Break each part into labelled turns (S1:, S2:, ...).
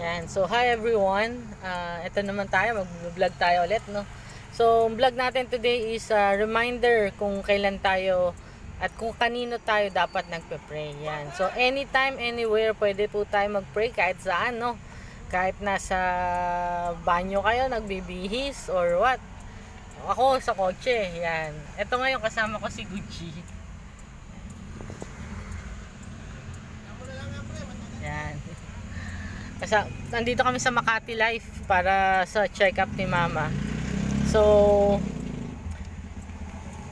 S1: Yan. So, hi everyone. Ito naman tayo, mag-vlog tayo ulit, no? So, vlog natin today is a reminder kung kailan tayo at kung kanino tayo dapat nagpe-pray. Yan. So, anytime, anywhere, pwede po tayo mag-pray kahit saan, no? Kahit nasa banyo kayo, nagbibihis or what. Ako sa kotse, yan. Ito ngayon kasama ko si Gucci. Yan. Kasi nandito kami sa Makati Life para sa check-up ni Mama. So,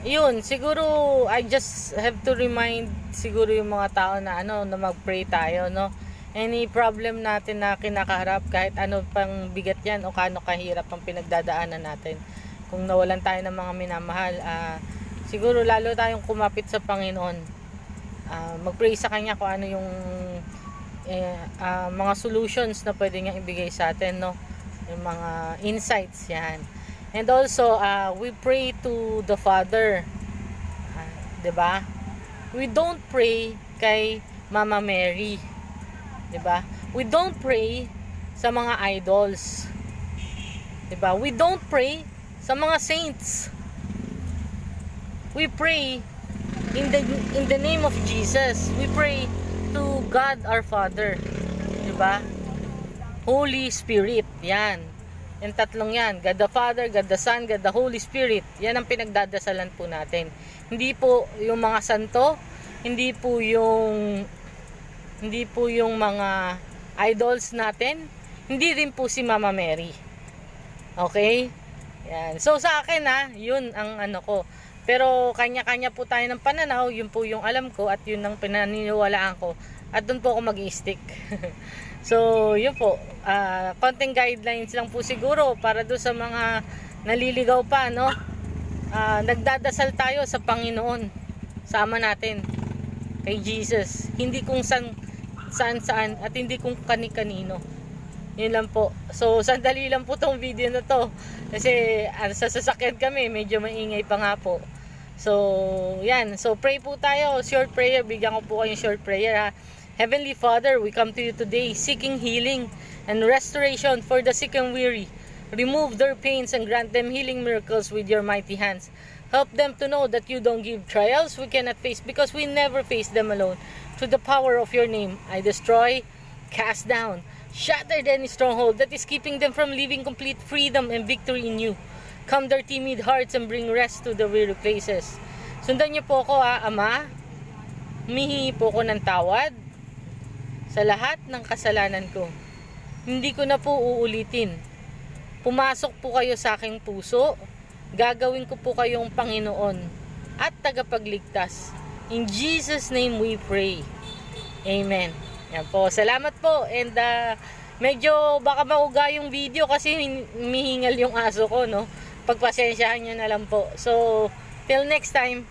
S1: yun, siguro I just have to remind siguro yung mga tao na na mag-pray tayo, no? Any problem natin na kinakaharap, kahit ano pang bigat yan o kano kahirap ang pinagdadaanan natin. Kung nawalan tayo ng mga minamahal, siguro lalo tayong kumapit sa Panginoon. Mag-pray sa Kanya kung ano yung mga solutions na pwede niya ibigay sa atin, no? Yung mga insights yan. And also we pray to the Father, 'di ba? We don't pray kay Mama Mary, 'di ba? We don't pray sa mga idols, 'di ba? We don't pray sa mga saints. We pray in the name of Jesus. We pray to God our Father, 'di ba? Holy Spirit, 'yan. Yung tatlong 'yan, God the Father, God the Son, God the Holy Spirit. 'Yan ang pinagdadasalan po natin. Hindi po yung mga santo, hindi po yung mga idols natin, hindi rin po si Mama Mary. Okay? Yan. So sa akin 'yun ang ko. Pero kanya-kanya po tayo ng pananaw, yun po yung alam ko at yun ang pinaniniwalaan ko. At doon po ako mag-i-stick. So, yun po. Konting guidelines lang po siguro para doon sa mga naliligaw pa, no? Nagdadasal tayo sa Panginoon. Sama natin kay Jesus. Hindi kung saan at hindi kung kani-kanino. Yun lang po. So, sandali lang po tong video na to. Kasi sa sasakyan kami, medyo maingay pa nga po. So, yan. So, pray po tayo. Short prayer. Bigyan ko po kayong short prayer, ha. Heavenly Father, we come to you today seeking healing and restoration for the sick and weary. Remove their pains and grant them healing miracles with your mighty hands. Help them to know that you don't give trials we cannot face because we never face them alone. Through the power of your name, I destroy, cast down, shattered any stronghold that is keeping them from living complete freedom and victory in you. Calm their timid hearts and bring rest to the weary places. Sundan niyo po ako, Ama. Humihingi po ko ng tawad sa lahat ng kasalanan ko. Hindi ko na po uulitin. Pumasok po kayo sa aking puso. Gagawin ko po kayong Panginoon at tagapagligtas. In Jesus' name we pray. Amen. Yan po. Salamat po. And medyo baka mauga yung video kasi humihingal yung aso ko, no? Pagpasensyahan nyo na lang po. So, till next time.